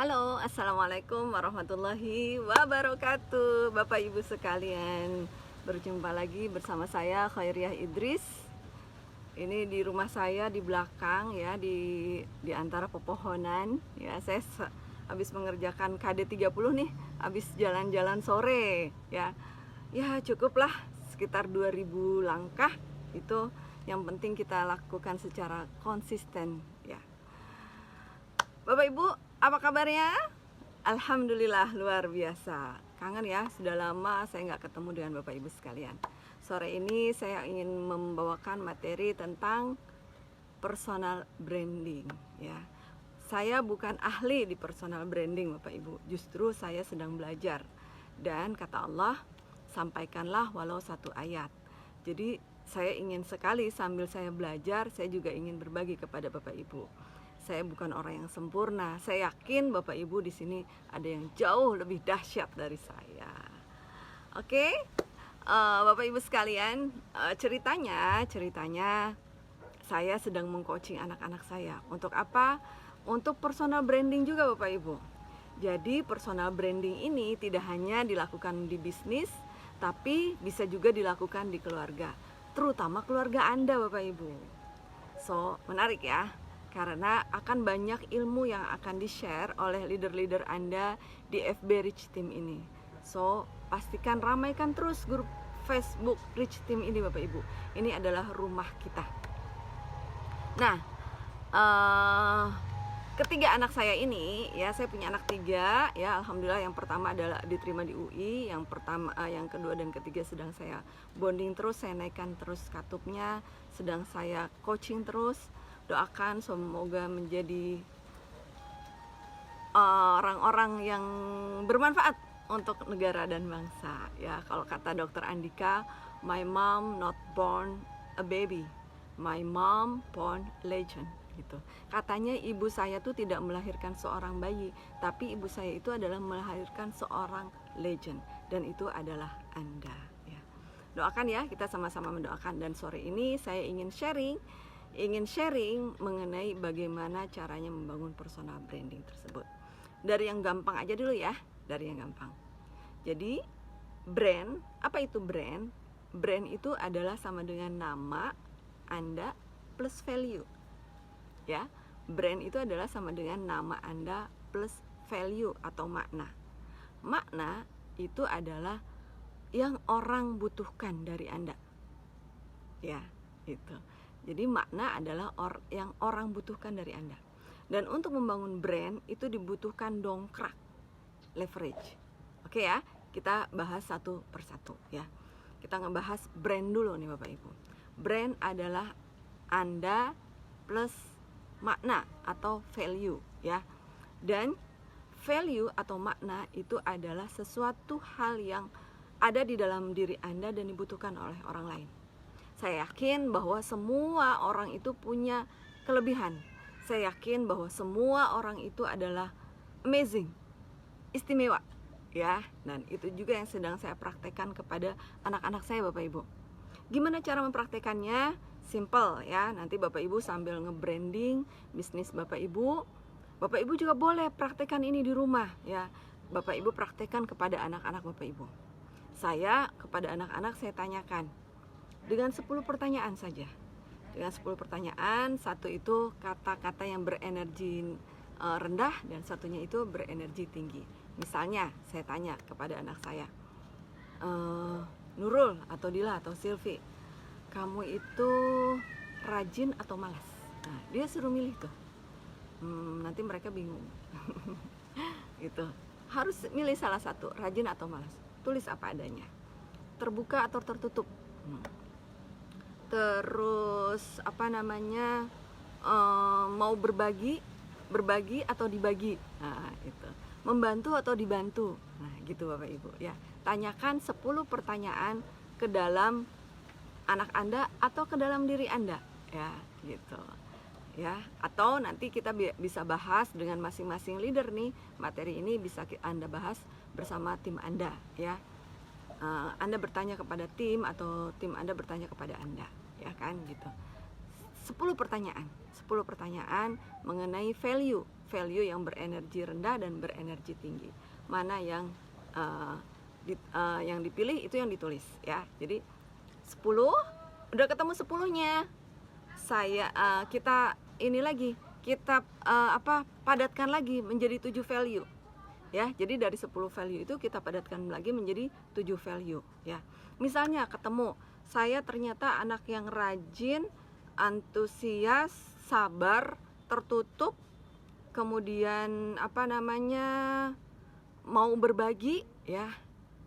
Halo, Assalamualaikum warahmatullahi wabarakatuh. Bapak Ibu sekalian, berjumpa lagi bersama saya Khairiah Idris. Ini di rumah saya di belakang ya, di antara pepohonan ya. Saya habis mengerjakan KD 30 nih, habis jalan-jalan sore ya. Ya, cukuplah sekitar 2000 langkah. Itu yang penting kita lakukan secara konsisten ya. Bapak Ibu, apa kabarnya? Alhamdulillah luar biasa. Kangen ya, sudah lama saya nggak ketemu dengan Bapak Ibu sekalian. Sore ini saya ingin membawakan materi tentang personal branding ya. Saya bukan ahli di personal branding Bapak Ibu, justru saya sedang belajar. Dan kata Allah, sampaikanlah walau satu ayat. Jadi saya ingin sekali sambil saya belajar, saya juga ingin berbagi kepada Bapak Ibu. Saya bukan orang yang sempurna. Saya yakin Bapak Ibu di sini ada yang jauh lebih dahsyat dari saya. Oke, Bapak Ibu sekalian, ceritanya saya sedang mengcoaching anak-anak saya. Untuk apa? Untuk personal branding juga Bapak Ibu. Jadi personal branding ini tidak hanya dilakukan di bisnis, tapi bisa juga dilakukan di keluarga, terutama keluarga Anda Bapak Ibu. So, menarik ya. Karena akan banyak ilmu yang akan di-share oleh leader-leader Anda di FB Rich Team ini. So, pastikan ramaikan terus grup Facebook Rich Team ini Bapak Ibu. Ini adalah rumah kita. Nah, ketiga anak saya ini, ya saya punya anak 3, ya alhamdulillah. Yang pertama adalah diterima di UI, yang kedua dan ketiga sedang saya bonding terus, saya naikkan terus katupnya, sedang saya coaching terus. Doakan semoga menjadi orang-orang yang bermanfaat untuk negara dan bangsa ya. Kalau kata Dokter Andika, my mom not born a baby, my mom born legend gitu. Katanya ibu saya tuh tidak melahirkan seorang bayi, tapi ibu saya itu adalah melahirkan seorang legend, dan itu adalah Anda ya. Doakan ya, kita sama-sama mendoakan. Dan sore ini saya ingin sharing mengenai bagaimana caranya membangun personal branding tersebut. Dari yang gampang aja dulu ya, dari yang gampang. Jadi, brand, apa itu brand? Brand itu adalah sama dengan nama Anda plus value. Ya, brand itu adalah sama dengan nama Anda plus value atau makna. Makna itu adalah yang orang butuhkan dari Anda. Ya, itu. Jadi makna adalah yang orang butuhkan dari Anda. Dan untuk membangun brand itu dibutuhkan dongkrak, leverage. Oke ya, kita bahas satu persatu ya. Kita ngebahas brand dulu nih Bapak Ibu. Brand adalah Anda plus makna atau value ya. Dan value atau makna itu adalah sesuatu hal yang ada di dalam diri Anda dan dibutuhkan oleh orang lain. Saya yakin bahwa semua orang itu punya kelebihan. Saya yakin bahwa semua orang itu adalah amazing, istimewa ya. Dan itu juga yang sedang saya praktekkan kepada anak-anak saya Bapak Ibu. Gimana cara mempraktekannya? Simple ya. Nanti Bapak Ibu sambil nge-branding bisnis Bapak Ibu juga boleh praktekkan ini di rumah ya. Bapak Ibu praktekkan kepada anak-anak Bapak Ibu. Saya kepada anak-anak saya tanyakan dengan 10 pertanyaan saja. Dengan 10 pertanyaan, satu itu kata-kata yang berenergi rendah dan satunya itu berenergi tinggi. Misalnya, saya tanya kepada anak saya, Nurul atau Dila atau Silvi, kamu itu rajin atau malas? Nah, dia suruh milih tuh. Nanti mereka bingung. Gitu. Harus milih salah satu, rajin atau malas. Tulis apa adanya. Terbuka atau tertutup. Terus mau berbagi atau dibagi. Nah, itu. Membantu atau dibantu. Nah, gitu Bapak Ibu ya. Tanyakan 10 pertanyaan ke dalam anak Anda atau ke dalam diri Anda ya, gitu. Ya, atau nanti kita bisa bahas dengan masing-masing leader nih. Materi ini bisa Anda bahas bersama tim Anda ya. Anda bertanya kepada tim atau tim Anda bertanya kepada Anda, ya kan gitu. 10 pertanyaan mengenai value value yang berenergi rendah dan berenergi tinggi. Mana yang yang dipilih itu yang ditulis ya. Jadi 10 udah ketemu 10-nya. Kita ini lagi, kita padatkan lagi menjadi 7 value. Ya, jadi dari 10 value itu kita padatkan lagi menjadi 7 value ya. Misalnya ketemu, saya ternyata anak yang rajin, antusias, sabar, tertutup, kemudian mau berbagi ya.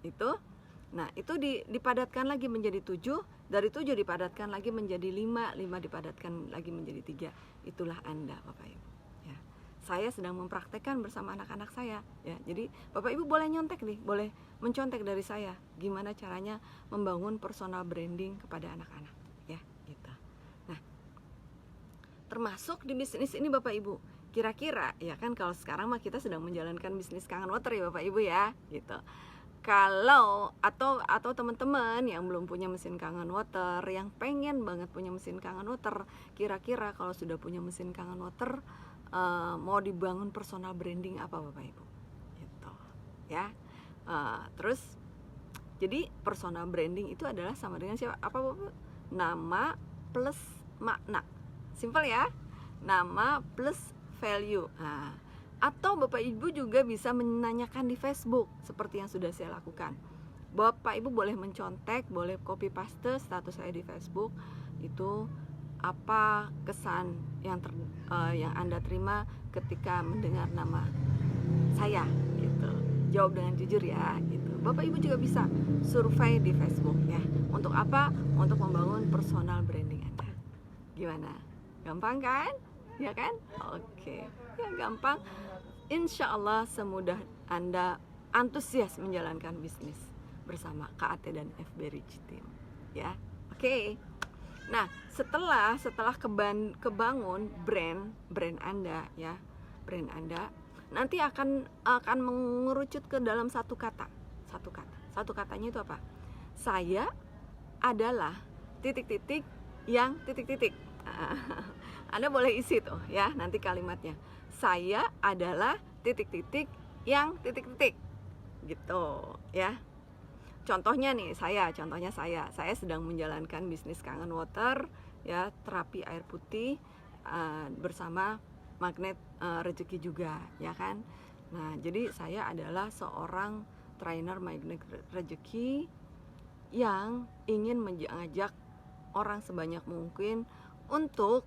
Itu. Nah, itu dipadatkan lagi menjadi 7, dari 7 dipadatkan lagi menjadi 5, 5 dipadatkan lagi menjadi 3. Itulah Anda, Bapak Ibu. Ya. Saya sedang mempraktekkan bersama anak-anak saya ya. Jadi Bapak Ibu boleh nyontek nih, boleh mencontek dari saya gimana caranya membangun personal branding kepada anak-anak ya, gitu. Nah, termasuk di bisnis ini Bapak Ibu. Kira-kira ya kan, kalau sekarang mah kita sedang menjalankan bisnis Kangen Water ya Bapak Ibu ya, gitu. Kalau atau teman-teman yang belum punya mesin Kangen Water, yang pengen banget punya mesin Kangen Water, kira-kira kalau sudah punya mesin Kangen Water, mau dibangun personal branding apa Bapak Ibu? Gitu ya. Terus jadi personal branding itu adalah sama dengan siapa? Apa Bapak? Nama plus makna. Simple ya. Nama plus value. Nah, atau Bapak Ibu juga bisa menanyakan di Facebook seperti yang sudah saya lakukan. Bapak Ibu boleh mencontek, boleh copy paste status saya di Facebook. Itu apa kesan yang Anda terima ketika mendengar nama saya gitu. Jawab dengan jujur ya gitu. Bapak Ibu juga bisa survei di Facebook ya. Untuk apa? Untuk membangun personal branding Anda. Gimana? Gampang kan? Ya kan? Oke. Ya gampang. Insya Allah semudah Anda antusias menjalankan bisnis bersama KAT dan FB Rich Team ya. Oke. Nah, setelah kebangun brand Anda ya, brand Anda nanti akan mengerucut ke dalam satu kata. Satu katanya itu apa? Saya adalah titik-titik yang titik-titik. Anda boleh isi tuh ya nanti kalimatnya. Saya adalah titik-titik yang titik-titik gitu ya. Contohnya saya sedang menjalankan bisnis Kangen Water ya, terapi air putih bersama Magnet Rezeki juga ya kan. Nah, jadi saya adalah seorang trainer Magnet Rezeki yang ingin mengajak orang sebanyak mungkin untuk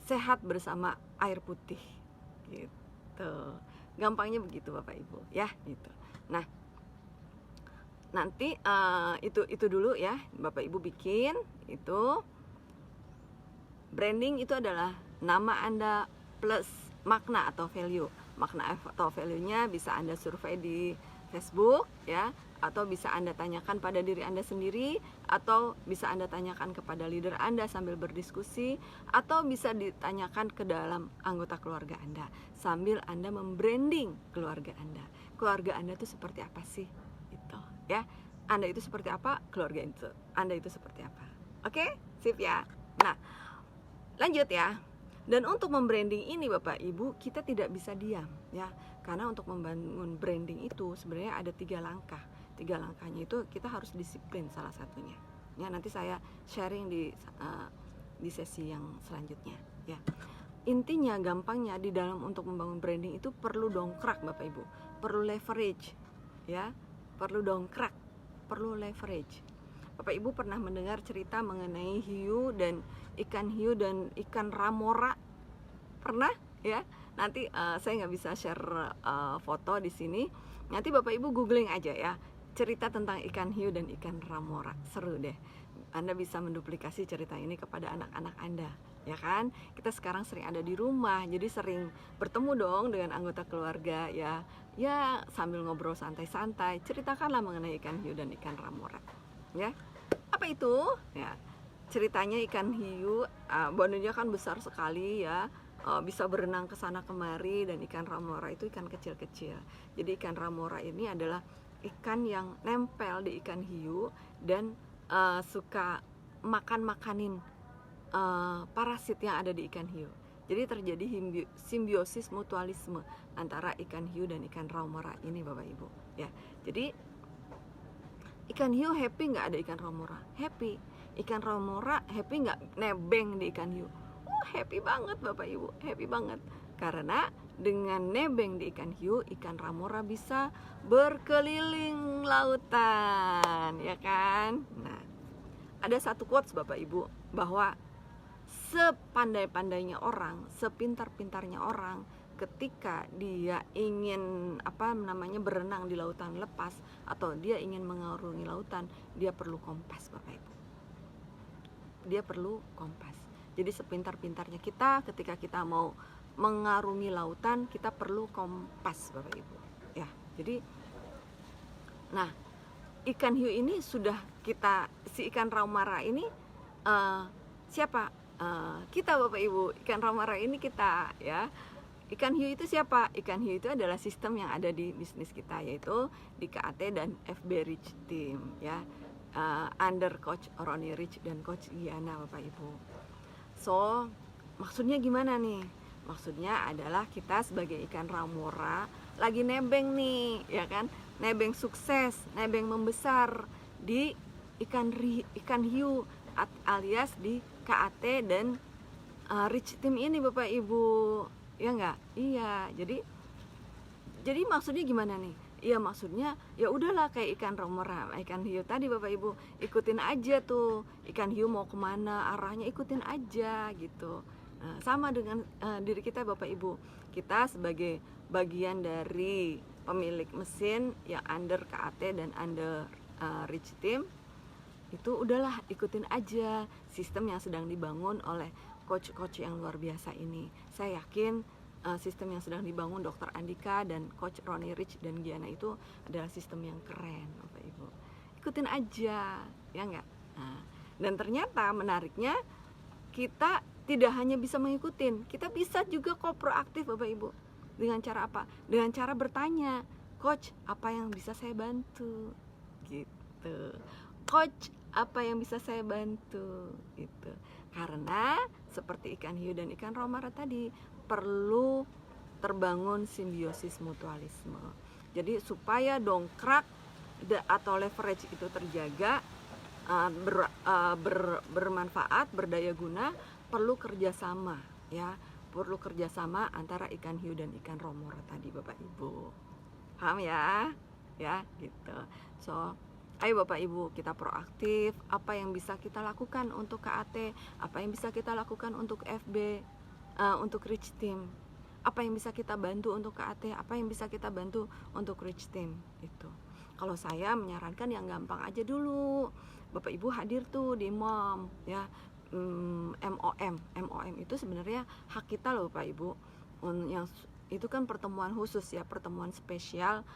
sehat bersama air putih gitu. Gampangnya begitu Bapak Ibu ya gitu. Nah, nanti itu dulu ya Bapak Ibu bikin itu. Branding itu adalah nama Anda plus makna atau value. Makna atau value-nya bisa Anda survei di Facebook ya, atau bisa Anda tanyakan pada diri Anda sendiri, atau bisa Anda tanyakan kepada leader Anda sambil berdiskusi, atau bisa ditanyakan ke dalam anggota keluarga Anda sambil Anda membranding keluarga Anda. Keluarga Anda itu seperti apa sih? Itu ya. Anda itu seperti apa? Keluarga itu. Anda itu seperti apa? Oke? Sip ya. Nah, lanjut ya. Dan untuk membranding ini Bapak Ibu, kita tidak bisa diam ya. Karena untuk membangun branding itu sebenarnya ada 3 langkah. 3 langkahnya itu kita harus disiplin salah satunya. Ya, nanti saya sharing di sesi yang selanjutnya ya. Intinya gampangnya di dalam untuk membangun branding itu perlu dongkrak Bapak Ibu. Perlu leverage ya. Perlu dongkrak, perlu leverage. Bapak Ibu pernah mendengar cerita mengenai hiu dan ikan ramora? Pernah ya? Nanti saya nggak bisa share foto di sini. Nanti Bapak Ibu googling aja ya, cerita tentang ikan hiu dan ikan ramora. Seru deh. Anda bisa menduplikasi cerita ini kepada anak-anak Anda, ya kan? Kita sekarang sering ada di rumah, jadi sering bertemu dong dengan anggota keluarga ya. Ya sambil ngobrol santai-santai, ceritakanlah mengenai ikan hiu dan ikan ramora. Ya, apa itu? Ya, ceritanya ikan hiu, badannya kan besar sekali ya, bisa berenang ke sana kemari, dan ikan ramora itu ikan kecil-kecil. Jadi ikan ramora ini adalah ikan yang nempel di ikan hiu dan suka makanin parasit yang ada di ikan hiu. Jadi terjadi simbiosis mutualisme antara ikan hiu dan ikan raumora ini Bapak Ibu ya. Jadi ikan hiu happy nggak ada ikan raumora? Happy. Ikan raumora happy nggak nebeng di ikan hiu? Happy banget Bapak Ibu, happy banget. Karena dengan nebeng di ikan hiu, ikan raumora bisa berkeliling lautan, ya kan? Nah, ada satu quotes Bapak Ibu bahwa sepandai-pandainya orang, sepintar-pintarnya orang, ketika dia ingin berenang di lautan lepas atau dia ingin mengarungi lautan, dia perlu kompas Bapak Ibu. Dia perlu kompas. Jadi sepintar-pintarnya kita, ketika kita mau mengarungi lautan, kita perlu kompas Bapak Ibu. Ya, jadi nah, ikan hiu ini sudah si ikan raumora ini siapa? Kita Bapak Ibu. Ikan raumora ini kita ya. Ikan hiu itu siapa? Ikan hiu itu adalah sistem yang ada di bisnis kita, yaitu di KAT dan FB Rich Team ya. Under Coach Ronnie Rich dan Coach Giana Bapak Ibu. So, maksudnya gimana nih? Maksudnya adalah kita sebagai ikan raumora lagi nebeng nih, ya kan? Nebeng sukses, nebeng membesar di ikan hiu alias di KAT dan Rich Team ini Bapak Ibu. Ya enggak? Iya. Jadi maksudnya gimana nih? Ya maksudnya ya udahlah kayak ikan raumora, ikan hiu tadi Bapak Ibu, ikutin aja tuh ikan hiu mau kemana arahnya, ikutin aja gitu. Nah, sama dengan diri kita Bapak Ibu, kita sebagai bagian dari pemilik mesin yang under KAT dan under Rich Team, itu udahlah ikutin aja sistem yang sedang dibangun oleh coach-coach yang luar biasa ini. Saya yakin sistem yang sedang dibangun Dr. Andika dan Coach Ronnie Rich dan Giana itu adalah sistem yang keren Bapak Ibu. Ikutin aja, ya enggak? Nah, dan ternyata menariknya kita tidak hanya bisa mengikutin, kita bisa juga kok proaktif Bapak Ibu. Dengan cara apa? Dengan cara bertanya, Coach, apa yang bisa saya bantu? Gitu. Coach, apa yang bisa saya bantu? Gitu. Karena seperti ikan hiu dan ikan raumora tadi, perlu terbangun simbiosis mutualisme. Jadi supaya dongkrak atau leverage itu terjaga, bermanfaat, berdaya guna, perlu kerjasama ya, perlu kerjasama antara ikan hiu dan ikan raumora tadi Bapak Ibu. Paham ya? Ya gitu. So ayo Bapak Ibu, kita proaktif. Apa yang bisa kita lakukan untuk KAT? Apa yang bisa kita lakukan untuk FB? Untuk Rich Team, apa yang bisa kita bantu untuk KAT, apa yang bisa kita bantu untuk Rich Team itu. Kalau saya menyarankan yang gampang aja dulu. Bapak Ibu hadir tuh di MOM ya, MOM itu sebenarnya hak kita loh Bapak Ibu. Yang itu kan pertemuan khusus ya, pertemuan spesial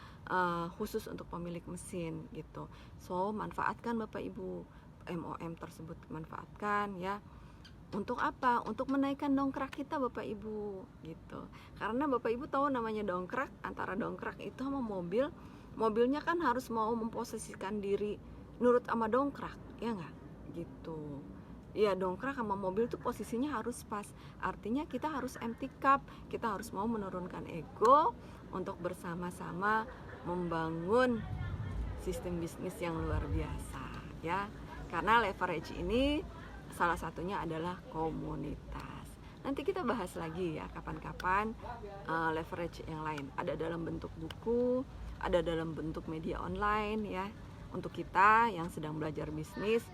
khusus untuk pemilik mesin gitu. So manfaatkan Bapak Ibu MOM tersebut, manfaatkan ya. Untuk apa? Untuk menaikkan dongkrak kita Bapak Ibu gitu. Karena Bapak Ibu tahu namanya dongkrak, antara dongkrak itu sama mobilnya kan harus mau memposisikan diri nurut sama dongkrak, ya enggak? Gitu. Ya dongkrak sama mobil tuh posisinya harus pas. Artinya kita harus empty cup, kita harus mau menurunkan ego untuk bersama-sama membangun sistem bisnis yang luar biasa ya. Karena leverage ini salah satunya adalah komunitas. Nanti kita bahas lagi ya kapan-kapan leverage yang lain. Ada dalam bentuk buku, ada dalam bentuk media online ya. Untuk kita yang sedang belajar bisnis,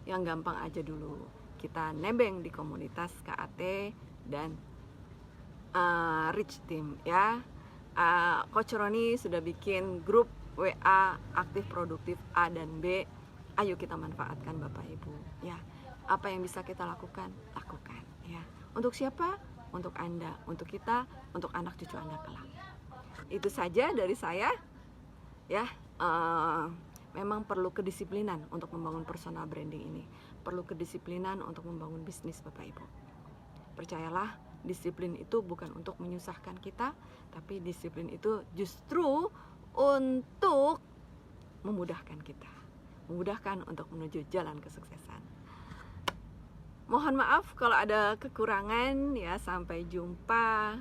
yang gampang aja dulu. Kita nebeng di komunitas KAT dan Rich Team ya. Coach Ronnie sudah bikin grup WA aktif produktif A dan B. Ayo kita manfaatkan Bapak Ibu ya. Apa yang bisa kita lakukan ya. Untuk siapa? Untuk Anda, untuk kita, untuk anak cucu Anda kelak. Itu saja dari saya ya. Memang perlu kedisiplinan untuk membangun personal branding ini, perlu kedisiplinan untuk membangun bisnis Bapak Ibu. Percayalah, disiplin itu bukan untuk menyusahkan kita, tapi disiplin itu justru untuk memudahkan kita, memudahkan untuk menuju jalan kesuksesan. Mohon maaf kalau ada kekurangan ya. Sampai jumpa.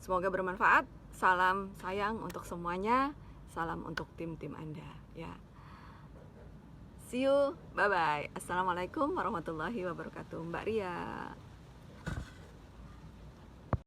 Semoga bermanfaat. Salam sayang untuk semuanya. Salam untuk tim-tim Anda ya. See you. Bye bye. Assalamualaikum warahmatullahi wabarakatuh. Mbak Ria.